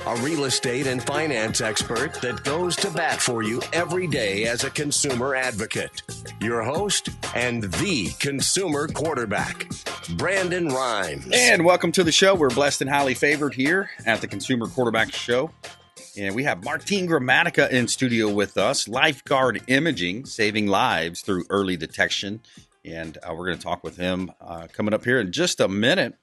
a real estate and finance expert that goes to bat for you every day as a consumer advocate. Your host and the consumer quarterback, Brandon Rhymes. And welcome to the show. We're blessed and highly favored here at the Consumer Quarterback Show. And we have Martin Gramatica in studio with us, lifeguard imaging, saving lives through early detection. And we're going to talk with him coming up here in just a minute.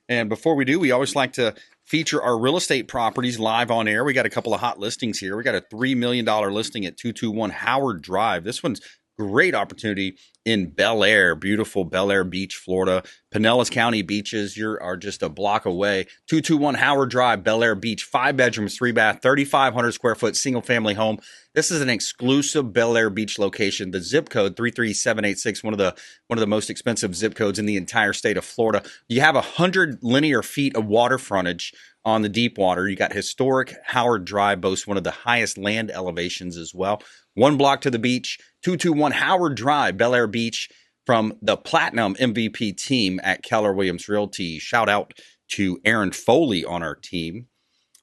And before we do, we always like to feature our real estate properties live on air. We got a couple of hot listings here. We got a $3 million listing at 221 Howard Drive. This one's great opportunity in Bel Air, beautiful Bel Air Beach, Florida. Pinellas County beaches are just a block away. 221 Howard Drive, Bel Air Beach, 5 bedrooms, 3 bath, 3,500 square foot single family home. This is an exclusive Bel Air Beach location. The zip code 33786, one of the most expensive zip codes in the entire state of Florida. You have 100 linear feet of water frontage on the deep water. You got historic Howard Drive, boasts one of the highest land elevations as well. 1 block to the beach, 221 Howard Drive, Bel Air Beach, from the Platinum MVP team at Keller Williams Realty. Shout out to Aaron Foley on our team.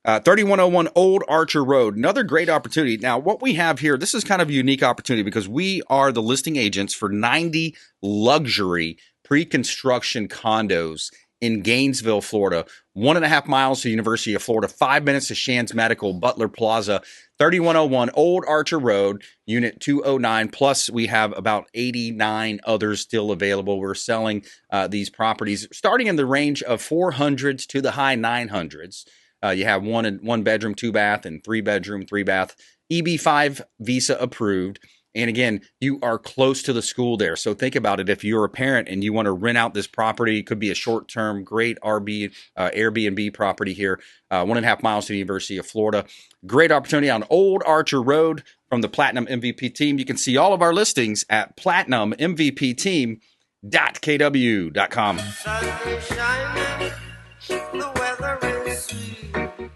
3101 Old Archer Road, another great opportunity. Now, what we have here, this is kind of a unique opportunity because we are the listing agents for 90 luxury pre-construction condos in Gainesville, Florida. 1.5 miles to the University of Florida, 5 minutes to Shands Medical, Butler Plaza, 3101 Old Archer Road, Unit 209. Plus, we have about 89 others still available. We're selling these properties starting in the range of 400s to the high 900s. You have one bedroom, 2 bath, and 3 bedroom, 3 bath, EB5 visa approved. And again, you are close to the school there. So think about it. If you're a parent and you want to rent out this property, it could be a short-term, great Airbnb property here, 1.5 miles to the University of Florida. Great opportunity on Old Archer Road from the Platinum MVP team. You can see all of our listings at platinummvpteam.kw.com.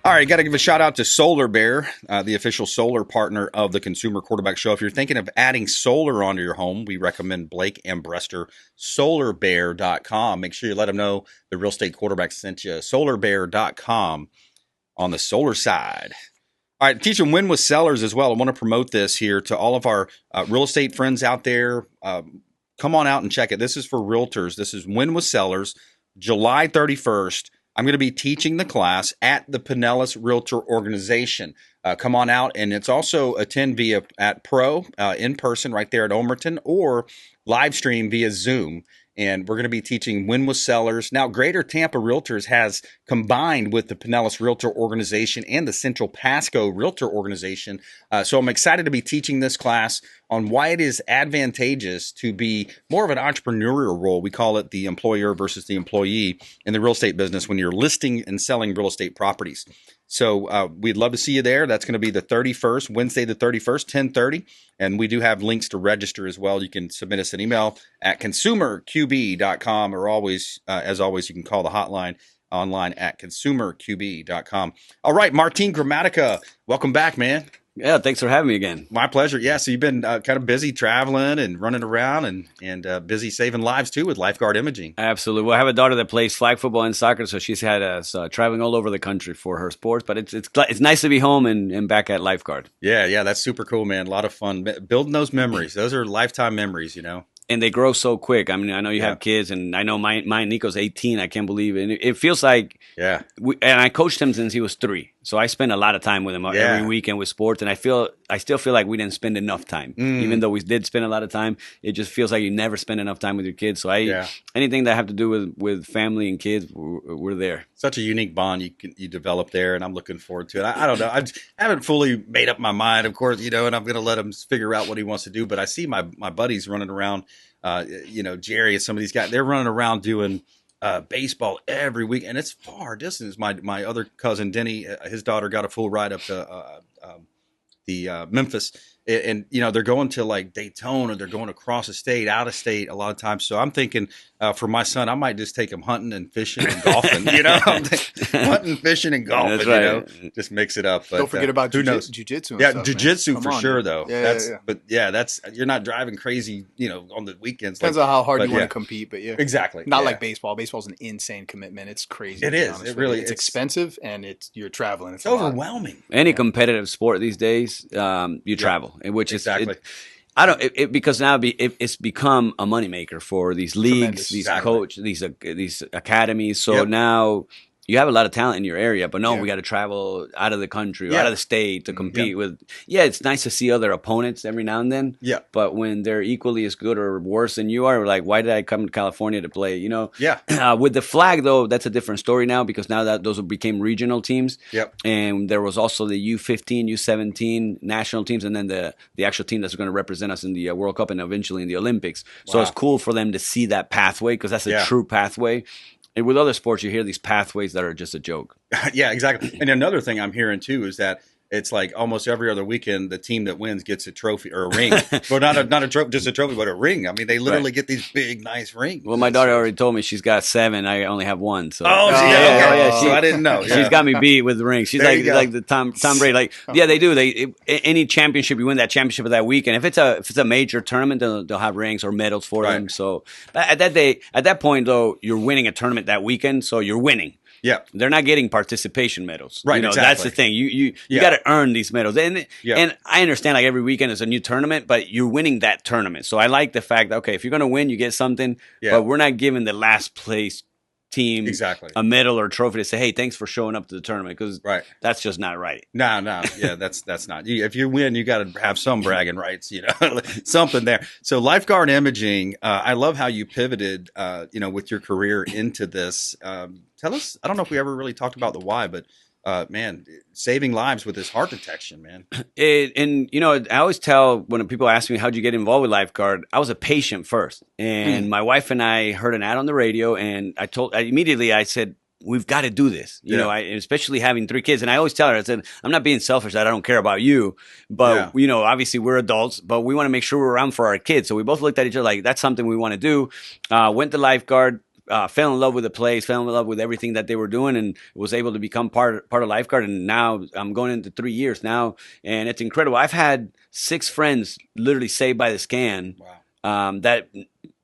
All right, got to give a shout out to Solar Bear, the official solar partner of the Consumer Quarterback Show. If you're thinking of adding solar onto your home, we recommend Blake and Brester, solarbear.com. Make sure you let them know the real estate quarterback sent you. Solarbear.com on the solar side. All right, teach them win with sellers as well. I want to promote this here to all of our real estate friends out there. Come on out and check it. This is for realtors. This is Win with Sellers, July 31st. I'm going to be teaching the class at the Pinellas Realtor Organization. Come on out, and it's also attend at Pro in person right there at Omerton, or live stream via Zoom. And we're going to be teaching Win with Sellers. Now, Greater Tampa Realtors has combined with the Pinellas Realtor Organization and the Central Pasco Realtor Organization. So I'm excited to be teaching this class on why it is advantageous to be more of an entrepreneurial role. We call it the employer versus the employee in the real estate business when you're listing and selling real estate properties. So we'd love to see you there. That's going to be the 31st, Wednesday the 31st, 10:30. And we do have links to register as well. You can submit us an email at consumerqb.com, or as always, you can call the hotline online at consumerqb.com. All right, Martin Gramatica, welcome back, man. Yeah, thanks for having me again. My pleasure. Yeah, so you've been kind of busy traveling and running around and busy saving lives too with lifeguard imaging. Absolutely. Well, I have a daughter that plays flag football and soccer, so she's had us traveling all over the country for her sports. But it's nice to be home and back at lifeguard. Yeah, that's super cool, man. A lot of fun building those memories. Those are lifetime memories, you know. And they grow so quick. I mean, I know you have kids, and I know mine Nico's 18. I can't believe it. And it feels like, and I coached him since he was 3. So I spend a lot of time with him every weekend with sports, and I still feel like we didn't spend enough time. Even though we did spend a lot of time, it just feels like you never spend enough time with your kids. So anything that have to do with family and kids, we're there. Such a unique bond you develop there, and I'm looking forward to it. I don't know. I haven't fully made up my mind, of course, you know, and I'm going to let him figure out what he wants to do. But I see my buddies running around, Jerry and some of these guys, they're running around doing baseball every week, and it's far distance. My other cousin Denny, his daughter got a full ride up to Memphis, and they're going to like Daytona, they're going across the state, out of state a lot of times. So I'm thinking for my son, I might just take him hunting and fishing and golfing. Hunting, fishing, and golfing. That's right. Just mix it up. But, don't forget about jujitsu. Yeah, jujitsu for sure, though. Yeah. But that's you're not driving crazy, on the weekends. Depends on how hard you want to compete, but exactly. Not like baseball. Baseball's an insane commitment. It's crazy. It is. It really. It's expensive, and you're traveling. It's overwhelming. Any competitive sport these days, you travel, which is exactly. Because now it's become a moneymaker for these leagues, these coaches, these academies. So now you have a lot of talent in your area, but we got to travel out of the country, out of the state to compete with. Yeah, it's nice to see other opponents every now and then. Yeah. But when they're equally as good or worse than you are, like, why did I come to California to play? Yeah. With the flag, though, that's a different story now because now that those became regional teams. Yep. And there was also the U15, U17 national teams, and then the actual team that's going to represent us in the World Cup and eventually in the Olympics. So it's cool for them to see that pathway because that's a true pathway. And with other sports, you hear these pathways that are just a joke. Yeah, exactly. And another thing I'm hearing, too, is that it's like almost every other weekend, the team that wins gets a trophy or a ring. Well, not a trophy, just a trophy, but a ring. I mean, they literally get these big, nice rings. Well, my daughter already told me she's got 7. I only have 1. So. So I didn't know. She's got me beat with the rings. She's like the Tom Brady. Like, they do. Any championship, you win that championship of that week, and if it's a major tournament, they'll have rings or medals for them. So at that point, though, you're winning a tournament that weekend, so you're winning. Yeah, they're not getting participation medals. Right, exactly. That's the thing. You got to earn these medals, and I understand like every weekend is a new tournament, but you're winning that tournament. So I like the fact that if you're going to win, you get something. Yeah. But we're not giving the last place team a medal or trophy to say, hey, thanks for showing up to the tournament because that's just not right. No, that's not. If you win, you got to have some bragging rights, something there. So lifeguard imaging, I love how you pivoted, with your career into this. Tell us, I don't know if we ever really talked about the why, but man, saving lives with this heart detection, man. I always tell when people ask me, how'd you get involved with lifeguard? I was a patient first. And my wife and I heard an ad on the radio, and I said, we've got to do this. Especially having 3 kids. And I always tell her, I said, I'm not being selfish that I don't care about you. But, obviously we're adults, but we want to make sure we're around for our kids. So we both looked at each other like, that's something we want to do. Went to lifeguard. Fell in love with the place, fell in love with everything that they were doing, and was able to become part of lifeguard. And now I'm going into 3 years now, and it's incredible. I've had 6 friends literally saved by the scan. Wow. That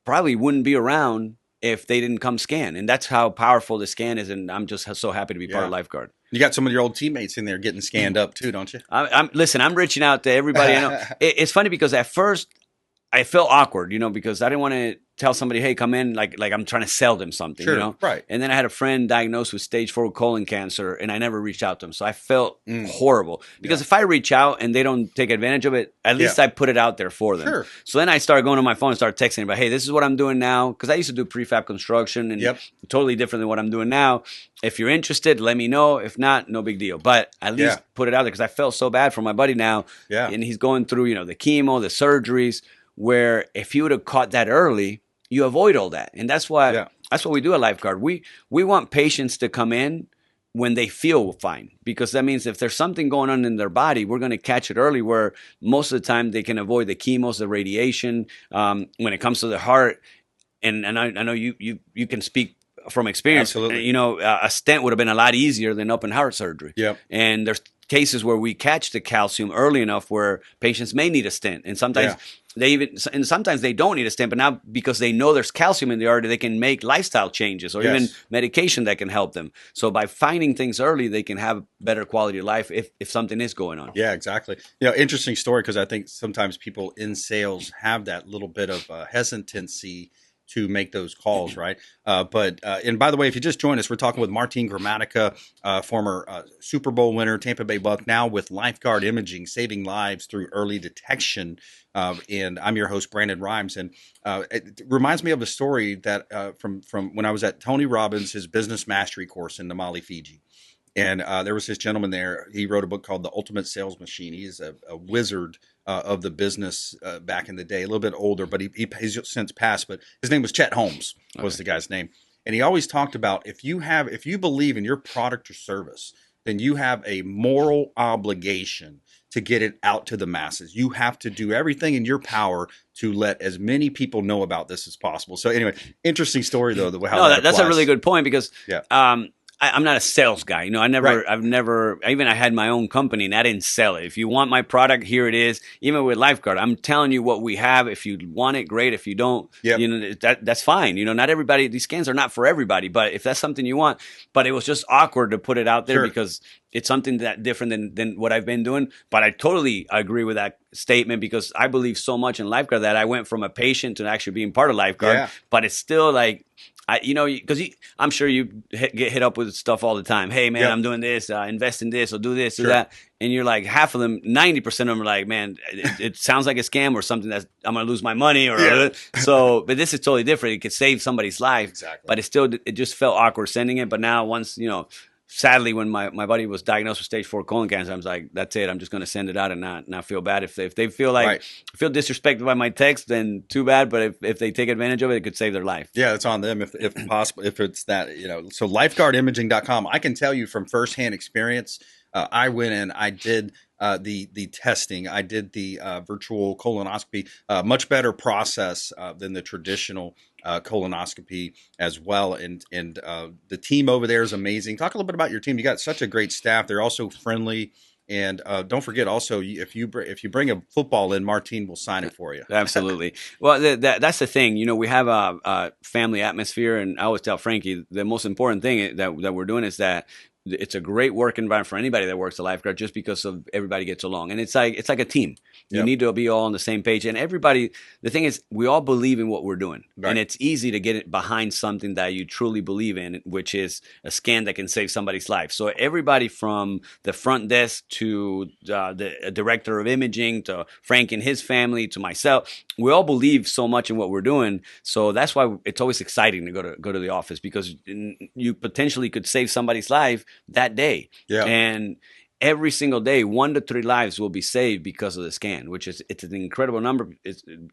probably wouldn't be around if they didn't come scan. And that's how powerful the scan is. And I'm just so happy to be part of lifeguard. You got some of your old teammates in there getting scanned up too, don't you? I'm reaching out to everybody I know. It's funny because at first I felt awkward, because I didn't want to tell somebody, hey, come in, like I'm trying to sell them something, Right. And then I had a friend diagnosed with stage 4 colon cancer, and I never reached out to them. So I felt horrible because if I reach out and they don't take advantage of it, at least I put it out there for them. Sure. So then I started going on my phone and started texting about, hey, this is what I'm doing now. Because I used to do prefab construction and totally different than what I'm doing now. If you're interested, let me know. If not, no big deal. But at least put it out there because I felt so bad for my buddy now. Yeah. And he's going through, the chemo, the surgeries, where if you would have caught that early, you avoid all that. And that's why that's what we do at Lifeguard. We want patients to come in when they feel fine, because that means if there's something going on in their body, we're going to catch it early, where most of the time they can avoid the chemos, the radiation. When it comes to the heart, and I know you can speak from experience. Absolutely. A stent would have been a lot easier than open heart surgery. Yep. And there's cases where we catch the calcium early enough where patients may need a stent, and sometimes sometimes they don't need a stent, but now because they know there's calcium in the artery, they can make lifestyle changes or even medication that can help them. So by finding things early, they can have better quality of life if something is going on. Yeah, exactly. Interesting story, because I think sometimes people in sales have that little bit of hesitancy to make those calls, right? And by the way, if you just joined us, we're talking with Martin Gramatica, former Super Bowl winner, Tampa Bay Buck, now with Lifeguard Imaging, saving lives through early detection. And I'm your host, Brandon BRimes. And it reminds me of a story that from when I was at Tony Robbins' his business mastery course in Namale, Fiji. And there was this gentleman there. He wrote a book called The Ultimate Sales Machine. He's a wizard of the business back in the day, a little bit older, but he's since passed. But his name was Chet Holmes, was the guy's name. And he always talked about if you believe in your product or service then you have a moral obligation to get it out to the masses. You have to do everything in your power to let as many people know about this as possible. So anyway, interesting story though. That's a really good point because I'm not a sales guy. I had my own company and I didn't sell it. If you want my product, here it is. Even with Lifeguard, I'm telling you what we have. If you want it, great. If you don't, that's fine. Not everybody, these scans are not for everybody, but if that's something you want, but it was just awkward to put it out there because it's something that different than what I've been doing. But I totally agree with that statement because I believe so much in Lifeguard that I went from a patient to actually being part of Lifeguard, but it's still like, because I'm sure you get hit up with stuff all the time. Hey, man, I'm doing this, invest in this, or do this, do that. And you're like, half of them, 90% of them are like, man, it sounds like a scam or something that I'm going to lose my money. But this is totally different. It could save somebody's life. Exactly. But it just felt awkward sending it. But now once, sadly, when my buddy was diagnosed with stage 4 colon cancer, I was like, that's it. I'm just going to send it out and not feel bad. If they feel like feel disrespected by my text, then too bad. But if they take advantage of it, it could save their life. Yeah, it's on them if possible. If it's that, So lifeguardimaging.com. I can tell you from firsthand experience. I went in. I did the testing. I did the virtual colonoscopy. Much better process than the traditional colonoscopy as well. And the team over there is amazing. Talk a little bit about your team. You got such a great staff. They're also friendly. And don't forget also, if you bring a football in, Martine will sign it for you. Absolutely. Well, that's the thing. We have a family atmosphere. And I always tell Frankie, the most important thing that we're doing is that it's a great work environment for anybody that works a lifeguard just because of everybody gets along. And it's like a team. You need to be all on the same page. And everybody, the thing is, we all believe in what we're doing. Right. And it's easy to get it behind something that you truly believe in, which is a scan that can save somebody's life. So everybody from the front desk to the director of imaging to Frank and his family to myself, we all believe so much in what we're doing. So that's why it's always exciting to go to the office because you potentially could save somebody's life that day. Yeah. And every single day, 1 to 3 lives will be saved because of the scan, it's an incredible number.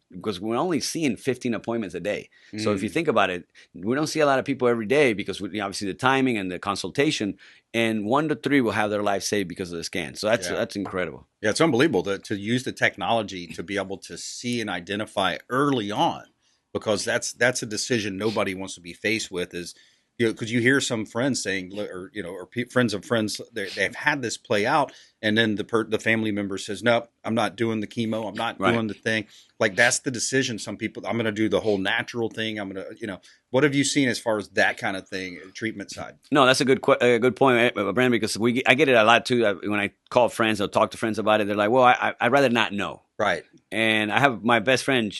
Because we're only seeing 15 appointments a day. So if you think about it, we don't see a lot of people every day because obviously the timing and the consultation, and 1 to 3 will have their life saved because of the scan. So that's incredible. Yeah, it's unbelievable to use the technology to be able to see and identify early on, because that's a decision nobody wants to be faced with is, because you hear some friends saying, or friends of friends, they've had this play out, and then the family member says, "No, I'm not doing the chemo. I'm not doing the thing." Like that's the decision. Some people, I'm going to do the whole natural thing. I'm going to, what have you seen as far as that kind of thing, treatment side? No, that's a good point, Brandon, because I get it a lot too. When I call friends or talk to friends about it, they're like, "Well, I'd rather not know." Right. And I have my best friend,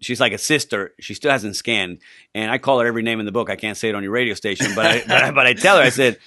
she's like a sister. She still hasn't scanned. And I call her every name in the book. I can't say it on your radio station, but I tell her, I said,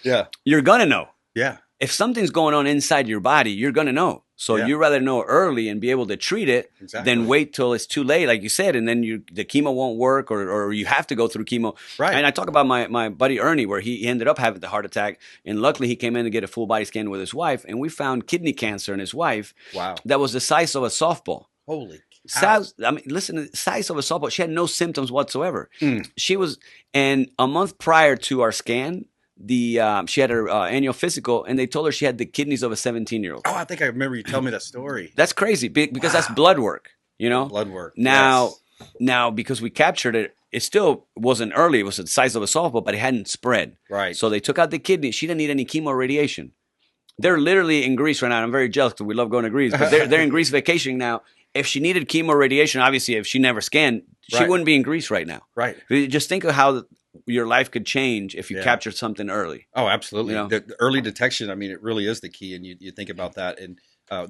you're going to know. Yeah. If something's going on inside your body, you're going to know. So you'd rather know early and be able to treat it than wait till it's too late, like you said, and then the chemo won't work or you have to go through chemo. Right. And I talk about my buddy Ernie, where he ended up having the heart attack, and luckily he came in to get a full body scan with his wife, and we found kidney cancer in his wife. Wow. That was the size of a softball. Holy cow. Listen, the size of a softball. She had no symptoms whatsoever. She was, and a month prior to our scan, she had her annual physical, and they told her she had the kidneys of a 17-year-old. Oh, I think I remember you telling me that story. That's crazy because that's blood work, Blood work. Now, because we captured it, it still wasn't early. It was the size of a softball, but it hadn't spread. Right. So they took out the kidney. She didn't need any chemo or radiation. They're literally in Greece right now. I'm very jealous because we love going to Greece, but they're in Greece vacationing now. If she needed chemo or radiation, obviously, if she never scanned, she wouldn't be in Greece right now. Right. Just think of how your life could change if you captured something early. Oh, absolutely. The early detection, it really is the key. And you think about that and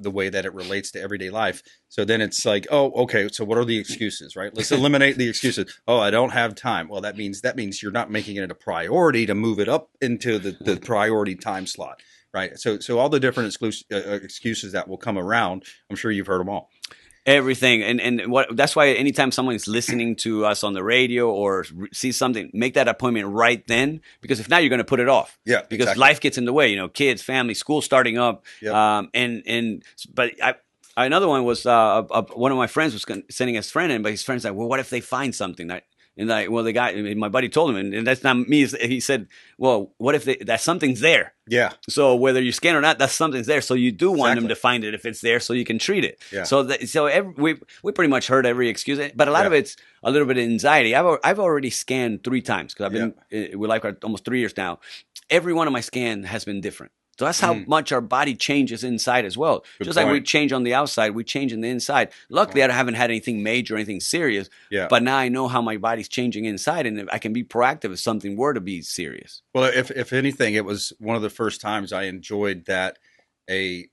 the way that it relates to everyday life. So then it's like, oh, okay, so what are the excuses, right? Let's eliminate the excuses. Oh, I don't have time. Well, that means you're not making it a priority to move it up into the priority time slot, right? So all the different excuses that will come around, I'm sure you've heard them all. Everything. And that's why anytime someone's listening to us on the radio or sees something, make that appointment right then, because if not, you're going to put it off. Yeah, because life gets in the way, kids, family, school starting up. Yep. But another one was one of my friends was sending his friend in, but his friend's like, well, what if they find something? And like, well, the guy, my buddy told him, and that's not me. He said, well, what if that something's there? Yeah. So whether you scan or not, that something's there. So you do want them to find it if it's there, so you can treat it. Yeah. So we pretty much heard every excuse, but a lot of it's a little bit of anxiety. I've already scanned 3 times because I've been with Lifeguard almost 3 years now. Every one of my scans has been different. So that's how much our body changes inside as well. Just like we change on the outside, we change in the inside. Luckily, I haven't had anything major or anything serious. Yeah. But now I know how my body's changing inside, and I can be proactive if something were to be serious. Well, if anything, it was one of the first times I enjoyed that let's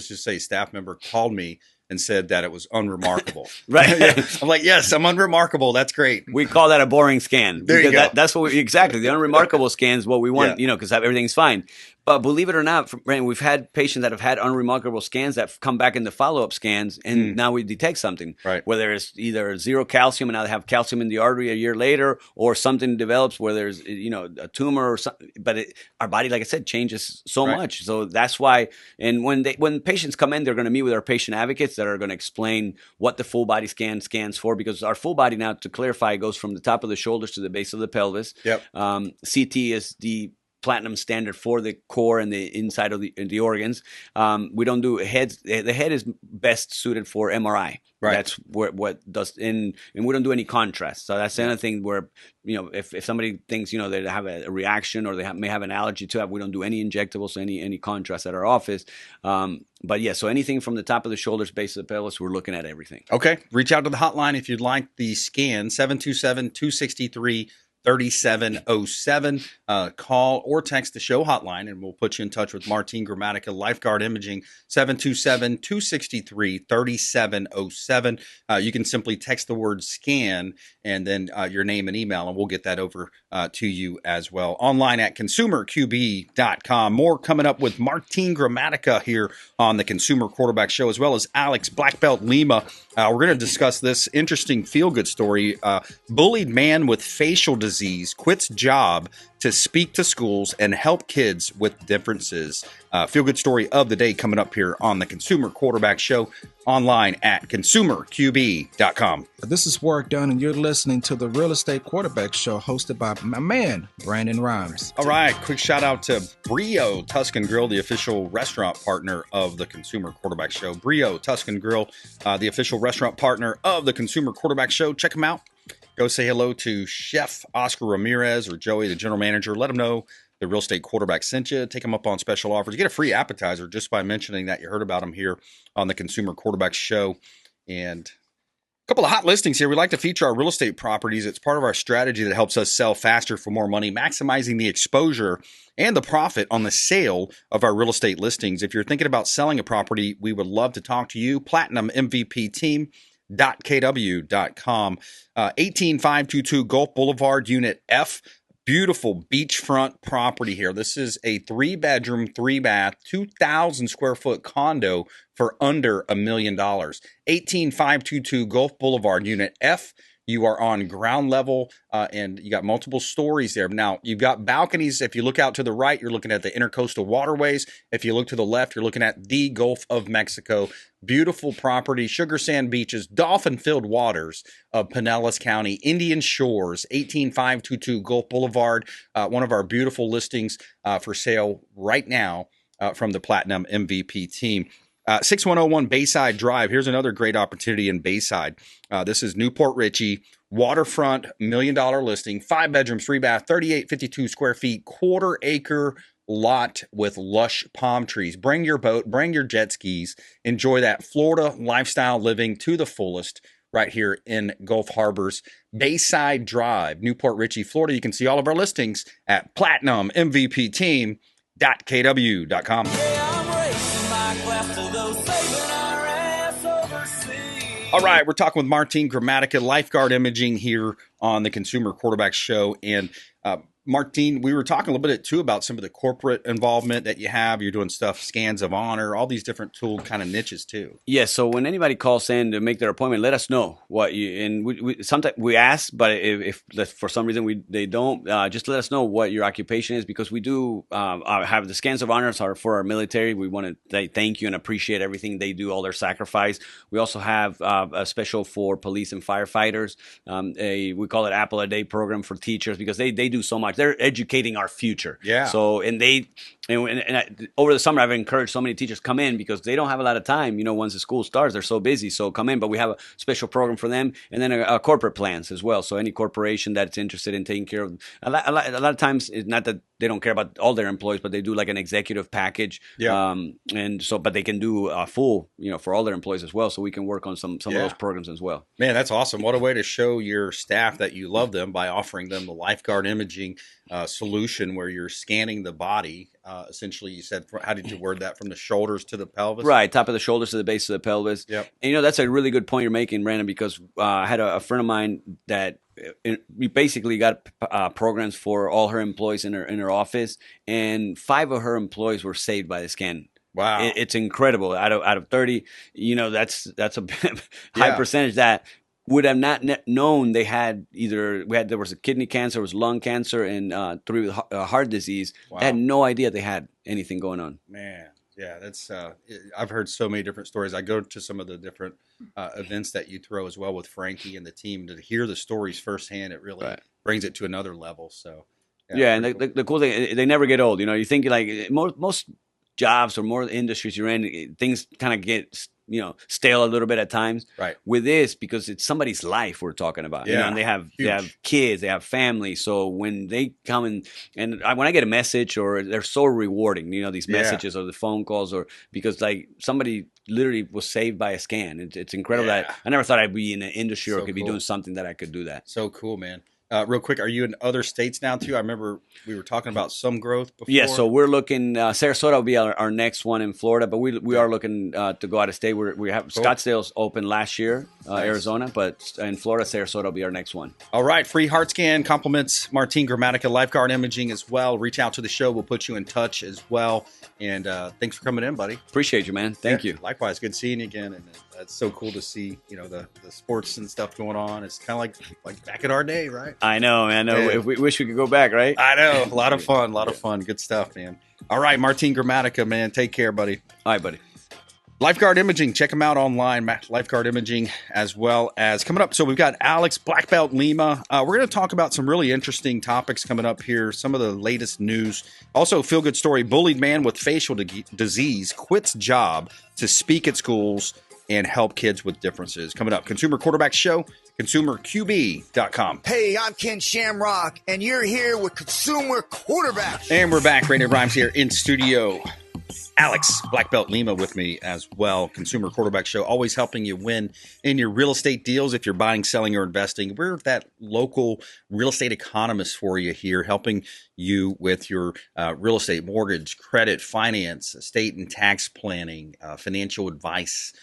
just say staff member called me and said that it was unremarkable. Right. I'm like, yes, I'm unremarkable. That's great. We call that a boring scan. There you go. That's what exactly. The unremarkable scan is what we want, because everything's fine. But believe it or not, we've had patients that have had unremarkable scans that come back in the follow-up scans, and now we detect something. Right. Whether it's either zero calcium and now they have calcium in the artery a year later, or something develops where there's a tumor or something. But our body, like I said, changes so much. So that's why. And when patients come in, they're going to meet with our patient advocates that are going to explain what the full body scan scans for, because our full body, now to clarify, goes from the top of the shoulders to the base of the pelvis. Yep. CT is the platinum standard for the core and the inside of the organs. We don't do heads. The head is best suited for MRI. Right. That's what does, and we don't do any contrast. So that's the other thing where, if somebody thinks, they have a reaction or they may have an allergy to it, we don't do any injectables, any contrast at our office. But yeah, so anything from the top of the shoulders, base of the pelvis, we're looking at everything. Okay. Reach out to the hotline if you'd like the scan, 727-263-3707. Call or text the show hotline, and we'll put you in touch with Martine Gramatica, Lifeguard Imaging, 727-263-3707. You can simply text the word scan and then your name and email, and we'll get that over to you as well. Online at consumerqb.com. More coming up with Martine Gramatica here on the Consumer Quarterback Show, as well as Alex BlackBelt Lima. We're going to discuss this interesting feel-good story. Bullied man with facial disease quits job to speak to schools and help kids with differences. Feel-good story of the day coming up here on the Consumer Quarterback Show, online at consumerqb.com. This is Work Done, and you're listening to the Real Estate Quarterback Show, hosted by my man, Brimes. All right, quick shout out to Brio Tuscan Grill, the official restaurant partner of the Consumer Quarterback Show. Brio Tuscan Grill, the official restaurant partner of the Consumer Quarterback Show. Check them out. Go say hello to Chef Oscar Ramirez or Joey, the general manager. Let them know the Real Estate Quarterback sent you. Take them up on special offers. You get a free appetizer just by mentioning that you heard about them here on the Consumer Quarterback Show. And a couple of hot listings here. We like to feature our real estate properties. It's part of our strategy that helps us sell faster for more money, maximizing the exposure and the profit on the sale of our real estate listings. If you're thinking about selling a property, we would love to talk to you. Platinum MVP Team. .kw.com. 18522 Gulf Boulevard, Unit F. Beautiful beachfront property here. This is a 3-bedroom, 3-bath, 2,000 square foot condo for under $1 million. 18522 Gulf Boulevard, Unit F. You are on ground level, and you got multiple stories there. Now, you've got balconies. If you look out to the right, you're looking at the intercoastal waterways. If you look to the left, you're looking at the Gulf of Mexico. Beautiful property, sugar sand beaches, dolphin-filled waters of Pinellas County, Indian Shores, 18522 Gulf Boulevard. One of our beautiful listings for sale right now from the Platinum MVP team. 6101 Bayside Drive. Here's another great opportunity in Bayside. This is Newport Richey, waterfront, $1 million listing, 5 bedrooms, 3-bath, 3852 square feet, 1/4 acre lot with lush palm trees. Bring your boat, bring your jet skis, enjoy that Florida lifestyle living to the fullest right here in Gulf Harbor's Bayside Drive, Newport Richey, Florida. You can see all of our listings at platinummvpteam.kw.com. All right, we're talking with Martine Gramatica, Lifeguard Imaging here on the Consumer Quarterback Show. And Martine, we were talking a little bit too about some of the corporate involvement that you have. You're doing stuff, scans of honor, all these different tool kind of niches too. Yeah. So when anybody calls in to make their appointment, let us know what you, and we sometimes we ask, but if for some reason they don't, just let us know what your occupation is, because we do have the scans of honors are for our military. We want to thank you and appreciate everything they do, all their sacrifice. We also have a special for police and firefighters. We call it Apple a Day program for teachers, because they do so much. They're educating our future. Yeah. So, over the summer, I've encouraged so many teachers come in, because they don't have a lot of time. Once the school starts, they're so busy. So come in, but we have a special program for them, and then a corporate plans as well. So any corporation that's interested in taking care of a lot of times, it's not that they don't care about all their employees, but they do like an executive package. Yeah. But they can do a full, for all their employees as well. So we can work on some of those programs as well. Man, that's awesome. What a way to show your staff that you love them by offering them the lifeguard imaging solution, where you're scanning the body. Essentially, you said, how did you word that? From the shoulders to the pelvis? Right, top of the shoulders to the base of the pelvis. Yep. And that's a really good point you're making, Brandon, because I had a friend of mine that we basically got programs for all her employees in her office, and 5 of her employees were saved by the scan. Wow, it's incredible. Out of 30, that's a high percentage that would have not known they had there was a kidney cancer, there was lung cancer, and 3 with heart disease. Wow. They had no idea they had anything going on. Man. Yeah, that's. I've heard so many different stories. I go to some of the different events that you throw as well with Frankie and the team. To hear the stories firsthand, it really brings it to another level. So, and the cool thing, they never get old. You think like most jobs or more industries you're in, things kind of get stale a little bit at times. Right. With this, because it's somebody's life we're talking about. Yeah. And they have kids, they have family. So when they come and when I get a message, or they're so rewarding, these messages or the phone calls, or because like somebody literally was saved by a scan. It's incredible that I never thought I'd be in an industry or could be doing something that I could do that. So cool, man. Real quick, are you in other states now too? I remember we were talking about some growth before. Yeah, so we're looking. Sarasota will be our next one in Florida, but we are looking to go out of state. We have Scottsdale's open last year, nice. Arizona, but in Florida, Sarasota will be our next one. All right, free heart scan compliments Martine Gramatica lifeguard imaging as well. Reach out to the show; we'll put you in touch as well. And thanks for coming in, buddy. Appreciate you, man. Thank you. Likewise, good seeing you again, and it's so cool to see the sports and stuff going on. It's kind of like back in our day, right? I know, man. If we wish we could go back, right? I know. A lot of fun. Good stuff, man. All right, Martine Gramatica, man. Take care, buddy. All right, buddy. Lifeguard Imaging. Check them out online. Lifeguard Imaging, as well as coming up. So we've got Alex, BlackBelt Lima. We're going to talk about some really interesting topics coming up here. Some of the latest news. Also, feel good story. Bullied man with facial disease quits job to speak at schools and help kids with differences. Coming up, Consumer Quarterback Show, consumerqb.com. Hey, I'm Ken Shamrock, and you're here with Consumer Quarterback. And we're back. BRimes here in studio. Alex, BlackBelt Lima with me as well. Consumer Quarterback Show, always helping you win in your real estate deals. If you're buying, selling, or investing, we're that local real estate economist for you here, helping you with your real estate, mortgage, credit, finance, estate and tax planning, financial advice,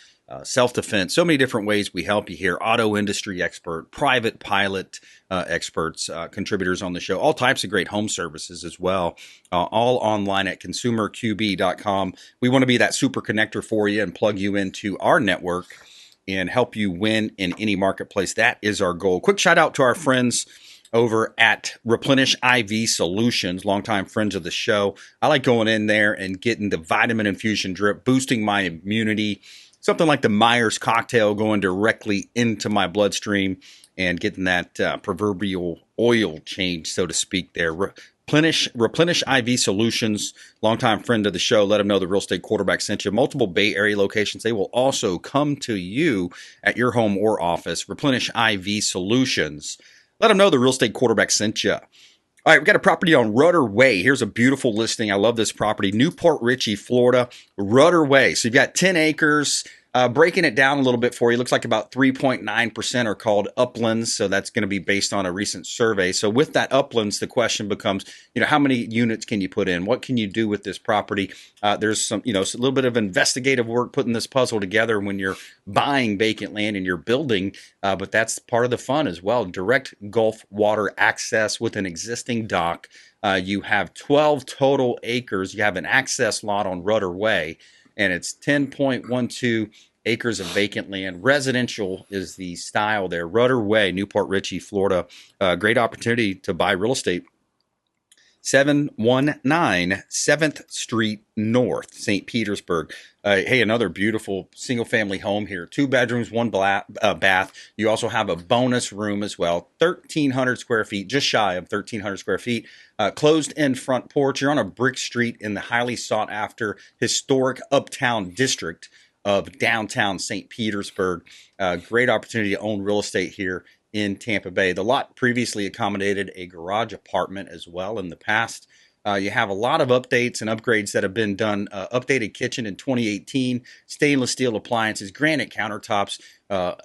self-defense, so many different ways we help you here. Auto industry expert, private pilot experts, contributors on the show, all types of great home services as well, all online at consumerqb.com. We want to be that super connector for you and plug you into our network and help you win in any marketplace. That is our goal. Quick shout out to our friends over at Replenish IV Solutions, longtime friends of the show. I like going in there and getting the vitamin infusion drip, boosting my immunity. Something like the Myers cocktail going directly into my bloodstream and getting that proverbial oil change, so to speak, there. Replenish IV Solutions, longtime friend of the show. Let them know the Real Estate Quarterback sent you. Multiple Bay Area locations. They will also come to you at your home or office. Replenish IV Solutions. Let them know the Real Estate Quarterback sent you. All right, we got a property on Rudder Way. Here's a beautiful listing. I love this property. Newport Richey, Florida, Rudder Way. So you've got 10 acres, Breaking it down a little bit for you, looks like about 3.9% are called uplands. So that's going to be based on a recent survey. So with that uplands, the question becomes, how many units can you put in? What can you do with this property? There's some, a little bit of investigative work putting this puzzle together when you're buying vacant land and you're building. But that's part of the fun as well. Direct Gulf water access with an existing dock. You have 12 total acres. You have an access lot on Rudder Way, and it's 10.12 acres of vacant land. Residential is the style there. Rudder Way, Newport Richey, Florida. Great opportunity to buy real estate. 719 7th Street North, St. Petersburg. Hey, another beautiful single-family home here. 2 bedrooms, 1 bath. You also have a bonus room as well. 1,300 square feet, just shy of 1,300 square feet. Closed-in front porch. You're on a brick street in the highly sought-after historic uptown district of downtown St. Petersburg. Great opportunity to own real estate here in Tampa Bay. The lot previously accommodated a garage apartment as well in the past. You have a lot of updates and upgrades that have been done. Updated kitchen in 2018, stainless steel appliances, granite countertops,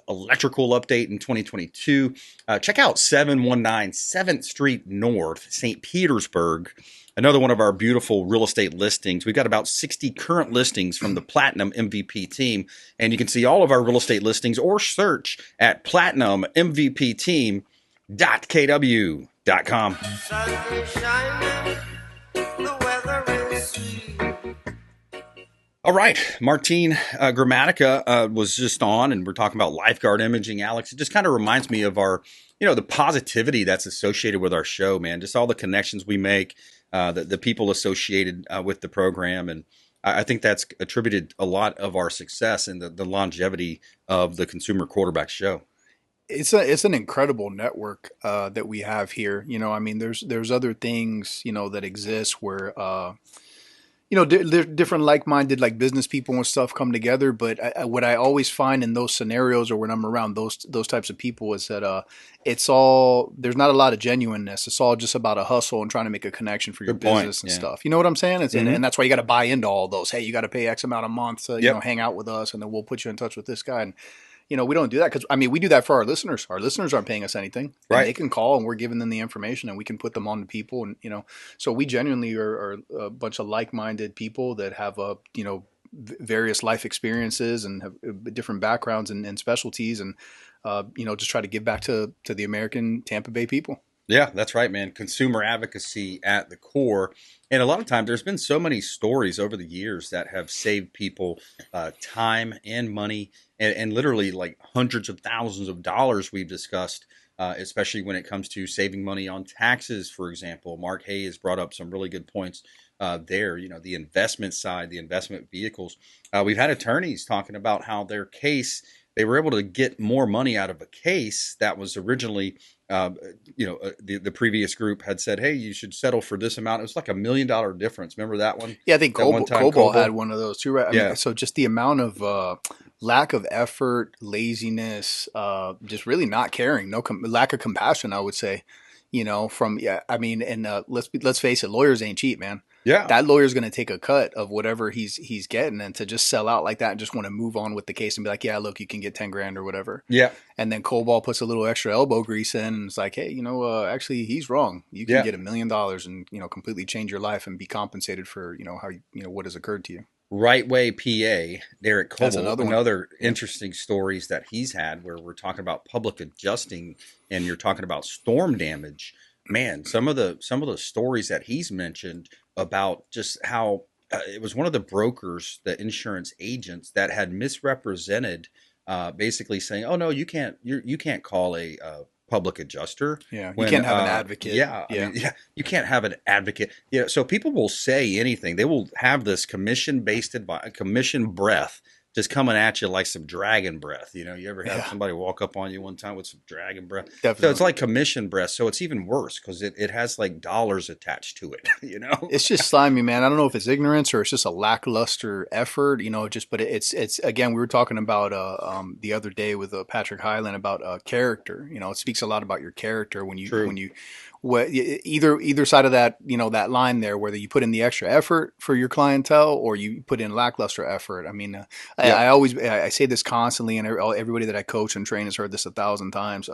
electrical update in 2022. Check out 719 7th Street North, St. Petersburg. Another one of our beautiful real estate listings. We've got about 60 current listings from the Platinum MVP team. And you can see all of our real estate listings or search at platinummvpteam.kw.com. All right. Martine Gramatica was just on, and we're talking about lifeguard imaging, Alex. It just kind of reminds me of our, the positivity that's associated with our show, man. Just all the connections we make. The people associated with the program. And I think that's attributed a lot of our success and the longevity of the Consumer Quarterback Show. It's an incredible network that we have here. There's other things, that exist where, different like-minded like business people and stuff come together. But what I always find in those scenarios or when I'm around those types of people is that there's not a lot of genuineness. It's all just about a hustle and trying to make a connection for your business and stuff. You know what I'm saying? And that's why you got to buy into all those. Hey, you got to pay X amount a month to hang out with us, and then we'll put you in touch with this guy. And we don't do that because, we do that for our listeners. Our listeners aren't paying us anything. Right. They can call and we're giving them the information and we can put them on to people. And, so we genuinely are a bunch of like-minded people that have, various life experiences and have different backgrounds and specialties and, just try to give back to the American Tampa Bay people. Yeah, that's right, man. Consumer advocacy at the core. And a lot of times there's been so many stories over the years that have saved people time and money and literally like hundreds of thousands of dollars we've discussed, especially when it comes to saving money on taxes, for example. Mark Hayes brought up some really good points there, the investment side, the investment vehicles. We've had attorneys talking about how their case, they were able to get more money out of a case that was originally, the previous group had said, hey, you should settle for this amount. It was like $1 million difference. Remember that one? Yeah, I think Cobalt had one of those too, right? So just the amount of lack of effort, laziness, just really not caring, lack of compassion, I would say, let's face it, lawyers ain't cheap, man. Yeah, that lawyer's going to take a cut of whatever he's getting, and to just sell out like that and just want to move on with the case and be like, yeah, look, you can get 10 grand or whatever. Yeah. And then Cobalt puts a little extra elbow grease in and it's like, hey, actually he's wrong. You can get $1 million and, completely change your life and be compensated for, how, what has occurred to you. Right Way, PA, Derek Cobalt, another interesting stories that he's had where we're talking about public adjusting and you're talking about storm damage. Man, some of the stories that he's mentioned about just how it was one of the brokers, the insurance agents that had misrepresented, basically saying, "Oh no, you can't call a public adjuster. Yeah, you can't have an advocate. You can't have an advocate. Yeah, so people will say anything. They will have this commission breath just coming at you like some dragon breath. You ever have somebody walk up on you one time with some dragon breath? Definitely. So it's like commission breath. So it's even worse because it has like dollars attached to it, It's just slimy, man. I don't know if it's ignorance or it's just a lackluster effort, but it's again, we were talking about the other day with Patrick Hyland about character. It speaks a lot about your character when you either side of that, that line there, whether you put in the extra effort for your clientele or you put in lackluster effort. I mean, I say this constantly, and everybody that I coach and train has heard this 1,000 times.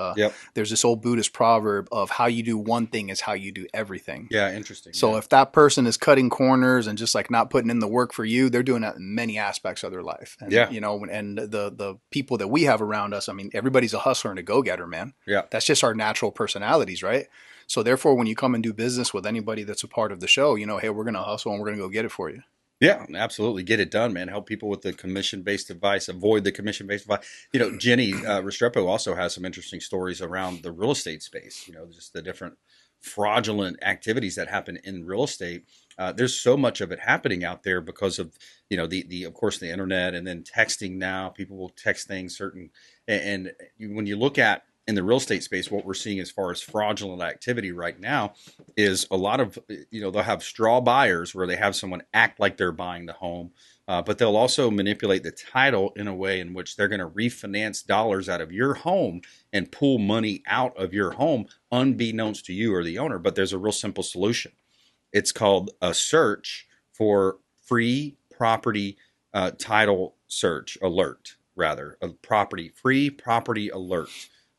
There's this old Buddhist proverb of how you do one thing is how you do everything. Yeah, interesting. So if that person is cutting corners and just like not putting in the work for you, they're doing that in many aspects of their life. And, and the people that we have around us, I mean, everybody's a hustler and a go-getter, man. Yeah. That's just our natural personalities, right? So therefore, when you come and do business with anybody that's a part of the show, hey, we're going to hustle and we're going to go get it for you. Yeah, absolutely. Get it done, man. Help people with the commission-based advice. Avoid the commission-based advice. Jenny Restrepo also has some interesting stories around the real estate space, just the different fraudulent activities that happen in real estate. There's so much of it happening out there because of, of course, the internet, and then texting now. People will text things and when you look at in the real estate space, what we're seeing as far as fraudulent activity right now is a lot of, they'll have straw buyers where they have someone act like they're buying the home, but they'll also manipulate the title in a way in which they're going to refinance dollars out of your home and pull money out of your home unbeknownst to you or the owner. But there's a real simple solution. It's called a search for free property title search alert, rather, a free property alert.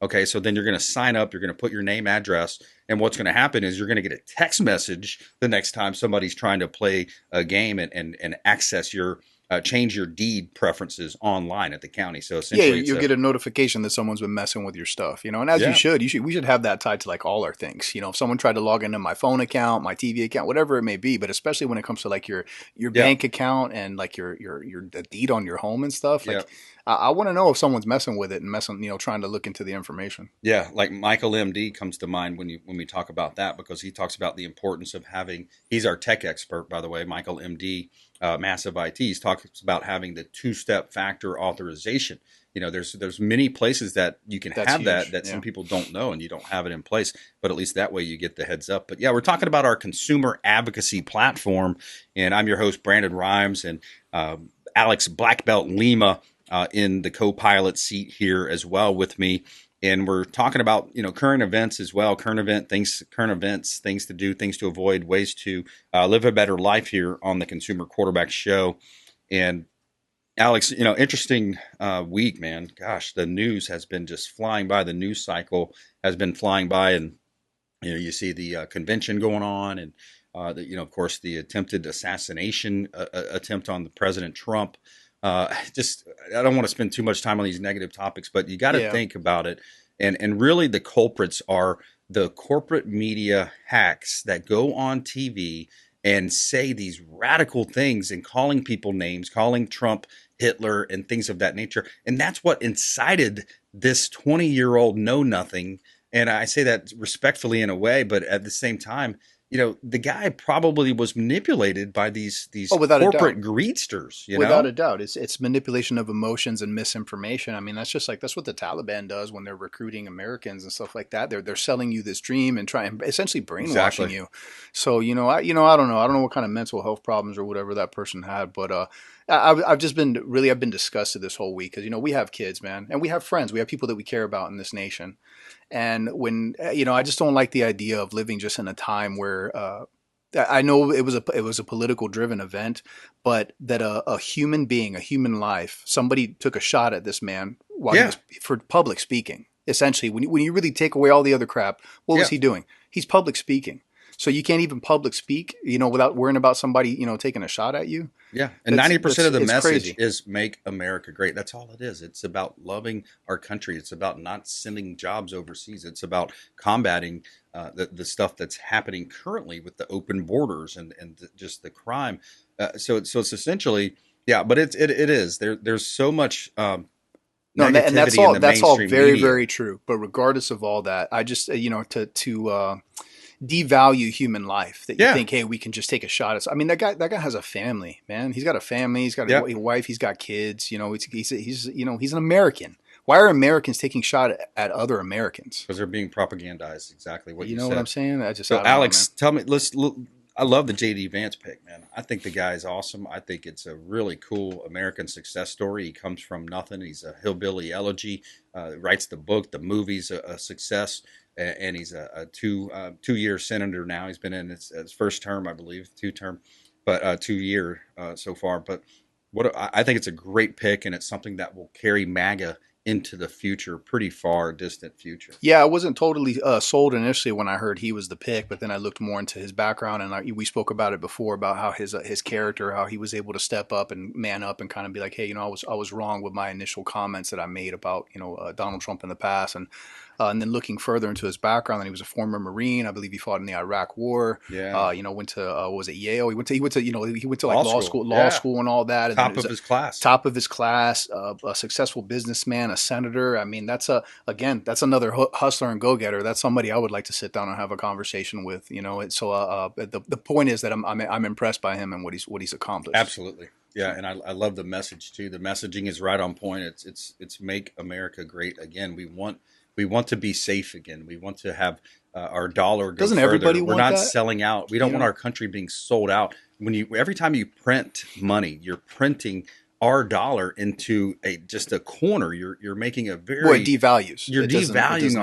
Okay, so then you're going to sign up, you're going to put your name, address, and what's going to happen is you're going to get a text message the next time somebody's trying to play a game and access your change your deed preferences online at the county. So essentially, you'll get a notification that someone's been messing with your stuff, and as you should, we should have that tied to like all our things. If someone tried to log into my phone account, my TV account, whatever it may be, but especially when it comes to like your bank account and like your the deed on your home and stuff, like. I want to know if someone's messing with it and trying to look into the information. Yeah, like Michael MD comes to mind when we talk about that, because he talks about the importance of having. He's our tech expert, by the way, Michael MD, Massive IT. He talks about having the two-step factor authorization. There's many places that you can have that some people don't know, and you don't have it in place. But at least that way you get the heads up. But yeah, we're talking about our consumer advocacy platform, and I'm your host Brandon Rhymes, and Alex BlackBelt Lima. In the co-pilot seat here as well with me, and we're talking about current events as well, current events, things to do, things to avoid, ways to live a better life here on the Consumer Quarterback Show. And Alex, interesting week, man. Gosh, the news has been just flying by. The news cycle has been flying by, and you see the convention going on, and of course, the attempted assassination attempt on the President Trump. I don't want to spend too much time on these negative topics, but you got to think about it. And really the culprits are the corporate media hacks that go on TV and say these radical things and calling people names, calling Trump Hitler and things of that nature. And that's what incited this 20-year-old know-nothing. And I say that respectfully in a way, but at the same time, the guy probably was manipulated by these corporate greedsters. Without a doubt, it's manipulation of emotions and misinformation. I mean, that's what the Taliban does when they're recruiting Americans and stuff like that. They're selling you this dream and trying essentially brainwashing you. So I don't know. I don't know what kind of mental health problems or whatever that person had, but I've been disgusted this whole week because we have kids, man, and we have friends, we have people that we care about in this nation. And when, I just don't like the idea of living just in a time where, I know it was a political driven event, but that a human being, a human life, somebody took a shot at this man while he was for public speaking. Essentially, when you really take away all the other crap, what was he doing? He's public speaking. So you can't even public speak, without worrying about somebody, taking a shot at you. Yeah. And 90% of the message is make America great. That's all it is. It's about loving our country. It's about not sending jobs overseas. It's about combating the stuff that's happening currently with the open borders and just the crime. So it's essentially, but it is. There's so much negativity and that's all. That's all very, media. Very true. But regardless of all that, I just to devalue human life, that you think, hey, we can just take a shot at. I mean, that guy has a family, man. He's got a family. He's got a wife. He's got kids. He's an American. Why are Americans taking shot at other Americans? Because they're being propagandized. Exactly what you said. You know what I'm saying? Alex, tell me. I love the J.D. Vance pick, man. I think the guy is awesome. I think it's a really cool American success story. He comes from nothing. He's a hillbilly elegy, writes the book, the movie's a success. and he's a two-year senator now. He's been in his first term, I believe, but 2 year so far. But I think it's a great pick, and it's something that will carry MAGA into the future, pretty far distant future. Yeah, I wasn't totally sold initially when I heard he was the pick, but then I looked more into his background, and we spoke about it before about how his character, how he was able to step up and man up and kind of be like, hey, I was wrong with my initial comments that I made about Donald Trump in the past, and then looking further into his background, and he was a former Marine. I believe he fought in the Iraq War. Yeah. Went to was it Yale? He went to like law school and all that. And Top of his class. Top of his class. A successful businessman, a senator. I mean, that's another hustler and go getter. That's somebody I would like to sit down and have a conversation with. So the point is that I'm impressed by him and what he's accomplished. Absolutely. Yeah, and I love the message too. The messaging is right on point. It's make America great again. We want to be safe again. We want to have our dollar go Doesn't further. everybody We're want not that? selling out. We don't want our country being sold out. Every time you print money, you're printing our dollar into just a corner. You're making a very it devalues. You're devaluing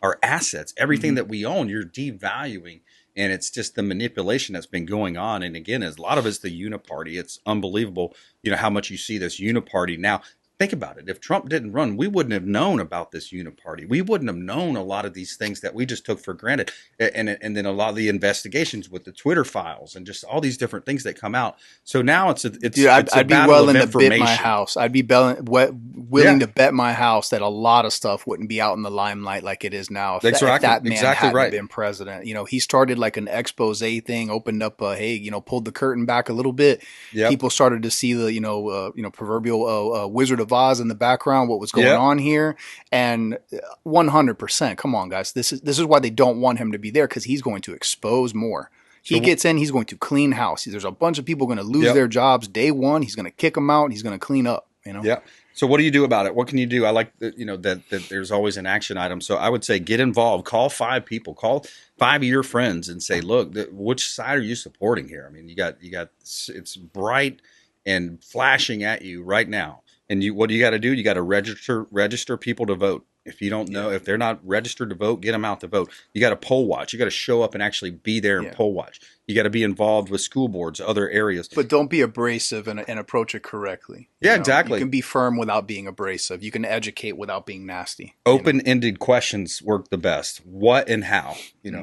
our assets, everything that we own. You're devaluing. And it's just the manipulation that's been going on. And again, a lot of it's the uniparty. It's unbelievable, how much you see this uniparty now. Think about it. If Trump didn't run, we wouldn't have known about this uniparty. We wouldn't have known a lot of these things that we just took for granted. And then a lot of the investigations with the Twitter files and just all these different things that come out. So now it's I'd be willing to bet my house. I'd be willing to bet my house that a lot of stuff wouldn't be out in the limelight like it is now if that man hadn't been president. He started like an expose thing, opened up pulled the curtain back a little bit. Yep. People started to see the proverbial Wizard of Oz in the background, what was going on here, and 100%. Come on, guys, this is why they don't want him to be there, because he's going to expose more. He gets in, he's going to clean house. There's a bunch of people going to lose their jobs day one. He's going to kick them out. He's going to clean up. Yeah. So what do you do about it? What can you do? I like that, that there's always an action item. So I would say get involved. Call 5 people. Call 5 of your friends and say, look, which side are you supporting here? I mean, you got it's bright and flashing at you right now. And what do you got to do? You got to register people to vote. If you don't know, if they're not registered to vote, get them out to vote. You got to poll watch. You got to show up and actually be there and poll watch. You got to be involved with school boards, other areas. But don't be abrasive and approach it correctly. Yeah, exactly. You can be firm without being abrasive. You can educate without being nasty. Open-ended questions work the best. What and how?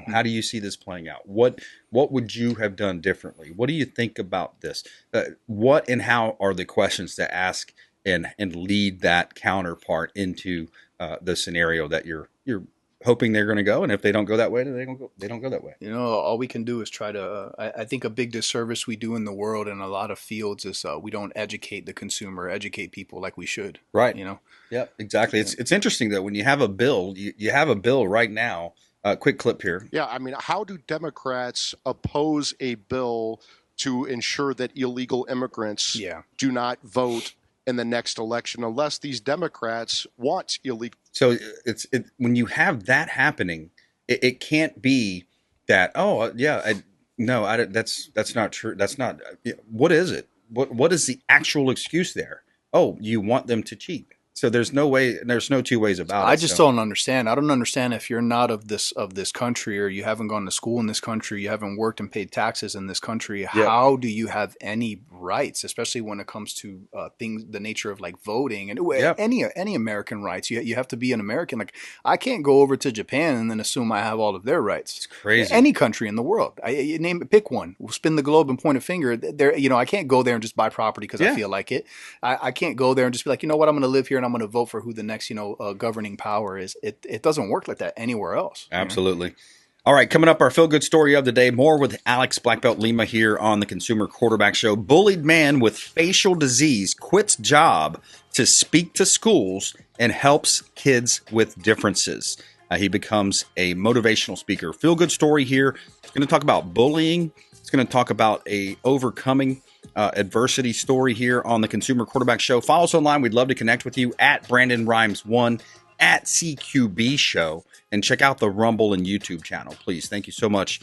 How do you see this playing out? What would you have done differently? What do you think about this? What and how are the questions to ask and lead that counterpart into the scenario that you're hoping they're going to go, and if they don't go that way, they don't go that way. All we can do is try to. I think a big disservice we do in the world in a lot of fields is we don't educate the consumer, educate people like we should. Right. Yeah, exactly. It's interesting though when you have a bill, you have a bill right now. Quick clip here. Yeah, I mean, how do Democrats oppose a bill to ensure that illegal immigrants do not vote in the next election unless these Democrats want illegal? So when you have that happening, it can't be that that's not true. That's not. What is it? What is the actual excuse there? Oh, you want them to cheat. So there's no way. There's no two ways about it. I just don't understand. I don't understand if you're not of this country, or you haven't gone to school in this country, you haven't worked and paid taxes in this country. How do you have any rights, especially when it comes to things, the nature of like voting and any American rights? You have to be an American. Like I can't go over to Japan and then assume I have all of their rights. It's crazy. Any country in the world, pick one. We'll spin the globe and point a finger. There, I can't go there and just buy property because I feel like it. I can't go there and just be like, what, I'm going to live here and I'm going to vote for who the next, governing power is. It doesn't work like that anywhere else. Absolutely. All right, coming up, our feel-good story of the day. More with Alex BlackBelt Lima here on the Consumer Quarterback Show. Bullied man with facial disease quits job to speak to schools and helps kids with differences. He becomes a motivational speaker. Feel-good story here. It's going to talk about bullying. It's going to talk about a overcoming adversity story here on the Consumer Quarterback Show. Follow us online. We'd love to connect with you at BrandonRimes1, at CQB Show, and check out the Rumble and YouTube channel, please. Thank you so much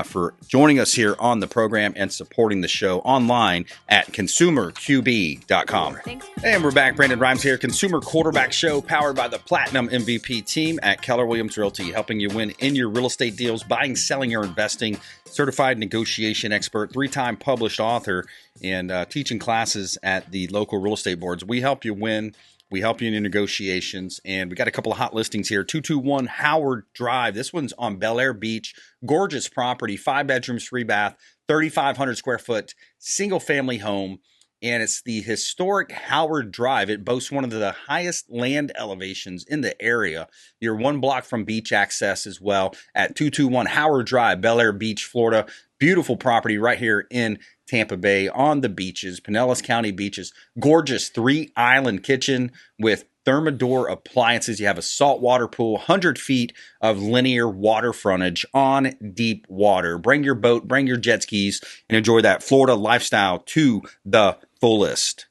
for joining us here on the program and supporting the show online at consumerqb.com. Thanks. And we're back. Brandon BRimes here. Consumer Quarterback Show powered by the Platinum MVP team at Keller Williams Realty, helping you win in your real estate deals, buying, selling, or investing. Certified negotiation expert, 3-time published author, and teaching classes at the local real estate boards. We help you win. We help you in your negotiations, and we got a couple of hot listings here. 221 Howard Drive. This one's on Bel Air Beach. Gorgeous property, 5 bedrooms, 3 bath, 3,500 square foot, single family home, and it's the historic Howard Drive. It boasts one of the highest land elevations in the area. You're 1 block from beach access as well at 221 Howard Drive, Bel Air Beach, Florida. Beautiful property right here in Tampa Bay on the beaches, Pinellas County beaches. Gorgeous 3-island kitchen with Thermador appliances. You have a saltwater pool, 100 feet of linear water frontage on deep water. Bring your boat, bring your jet skis, and enjoy that Florida lifestyle to the fullest.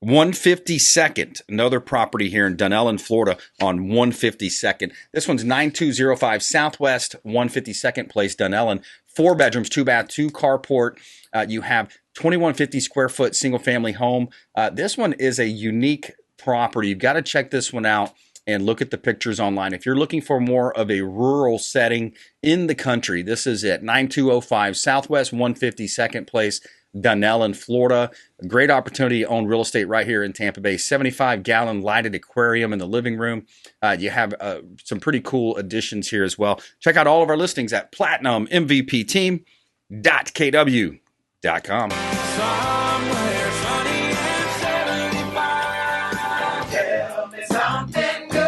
152nd, another property here in Dunellen, Florida on 152nd. This one's 9205 Southwest 152nd Place, Dunellen. 4 bedrooms, 2 bath, 2 carport. You have 2150 square foot single family home. This one is a unique property. You've got to check this one out and look at the pictures online. If you're looking for more of a rural setting in the country, this is it. 9205 Southwest 152nd Place, Dunellen, Florida. A great opportunity to own real estate right here in Tampa Bay. 75-gallon lighted aquarium in the living room. You have some pretty cool additions here as well. Check out all of our listings at platinummvpteam.kw.com. Somewhere sunny and 75. Tell me something good.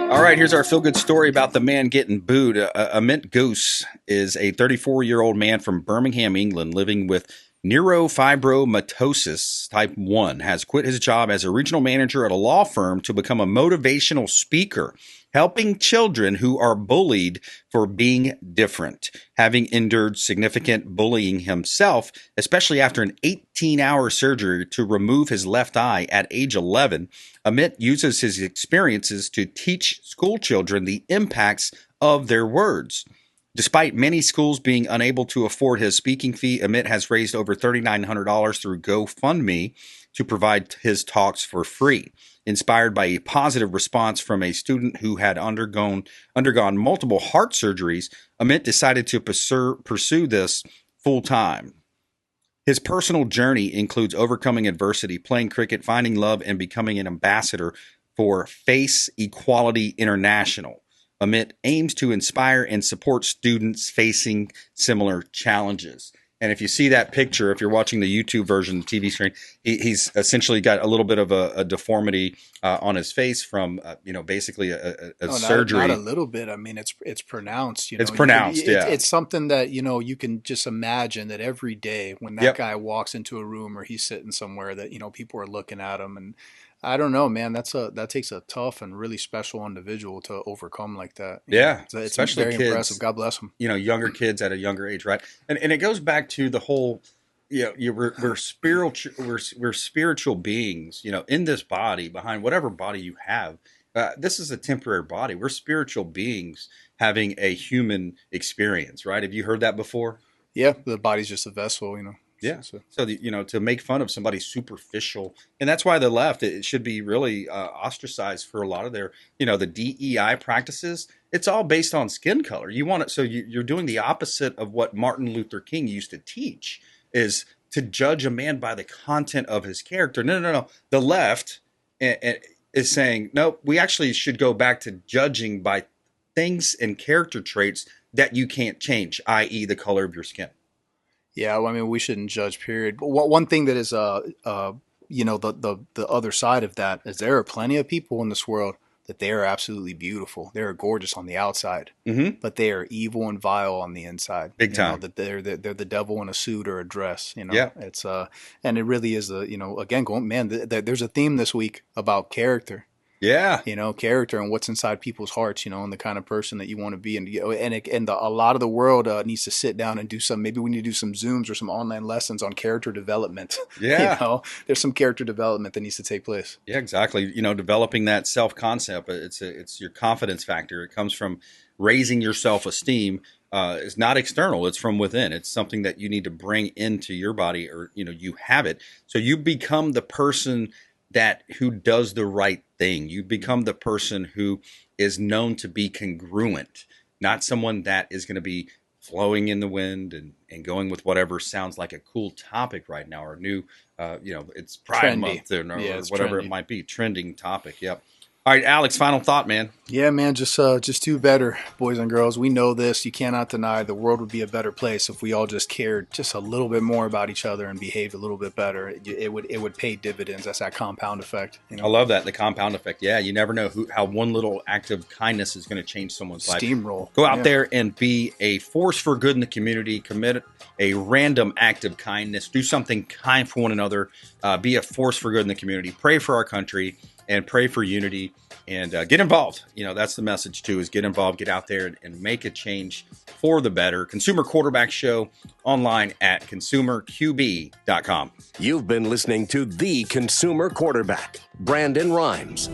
All right, here's our feel-good story about the man getting booed. Amit Goose is a 34-year-old man from Birmingham, England, living with neurofibromatosis type 1, has quit his job as a regional manager at a law firm to become a motivational speaker, helping children who are bullied for being different. Having endured significant bullying himself, especially after an 18-hour surgery to remove his left eye at age 11, Amit uses his experiences to teach school children the impacts of their words. Despite many schools being unable to afford his speaking fee, Amit has raised over $3,900 through GoFundMe to provide his talks for free. Inspired by a positive response from a student who had undergone multiple heart surgeries, Amit decided to pursue this full time. His personal journey includes overcoming adversity, playing cricket, finding love, and becoming an ambassador for Face Equality International. Amit aims to inspire and support students facing similar challenges. And if you see that picture, if you're watching the YouTube version of the TV screen, he's essentially got a little bit of a deformity on his face from, basically a surgery. Not a little bit. I mean, it's pronounced. It's pronounced, yeah. It's something that, you can just imagine that every day when that guy walks into a room or he's sitting somewhere that, people are looking at him. And I don't know, man. That takes a tough and really special individual to overcome like that. Yeah, it's especially very kids, impressive. God bless them. Younger kids at a younger age, right? And it goes back to the whole, we're spiritual beings, in this body, behind whatever body you have. This is a temporary body. We're spiritual beings having a human experience, right? Have you heard that before? Yeah, the body's just a vessel, Yeah. So to make fun of somebody superficial, and that's why the left, it should be really ostracized for a lot of their, the DEI practices. It's all based on skin color. You want it, so you're doing the opposite of what Martin Luther King used to teach, is to judge a man by the content of his character. No. The left is saying, no, we actually should go back to judging by things and character traits that you can't change, i.e. the color of your skin. Yeah, well, I mean, we shouldn't judge, period. But one thing that is, the other side of that is there are plenty of people in this world that they are absolutely beautiful. They are gorgeous on the outside, but they are evil and vile on the inside. Big time. That they're the devil in a suit or a dress. Yeah. It's and it really is there's a theme this week about character. Yeah. Character and what's inside people's hearts, and the kind of person that you want to be. And a lot of the world needs to sit down and do maybe we need to do some Zooms or some online lessons on character development. Yeah. There's some character development that needs to take place. Yeah, exactly. Developing that self-concept, it's your confidence factor. It comes from raising your self-esteem is not external. It's from within. It's something that you need to bring into your body, or, you have it. So you become the person who does the right thing. You become the person who is known to be congruent, not someone that is going to be flowing in the wind and going with whatever sounds like a cool topic right now, or new, it's Pride Month or whatever it might be, trending topic. Yep. All right, Alex, final thought, man. Yeah, man, just do better, boys and girls. We know this. You cannot deny the world would be a better place if we all just cared just a little bit more about each other and behaved a little bit better. It would pay dividends. That's that compound effect. I love that, the compound effect. Yeah, you never know how one little act of kindness is going to change someone's life. Steamroll. Go out there and be a force for good in the community. Commit a random act of kindness. Do something kind for one another. Be a force for good in the community. Pray for our country. And pray for unity, and get involved. That's the message too, is get involved, get out there and make a change for the better. Consumer Quarterback Show, online at consumerqb.com. You've been listening to The Consumer Quarterback, Brandon Rimes.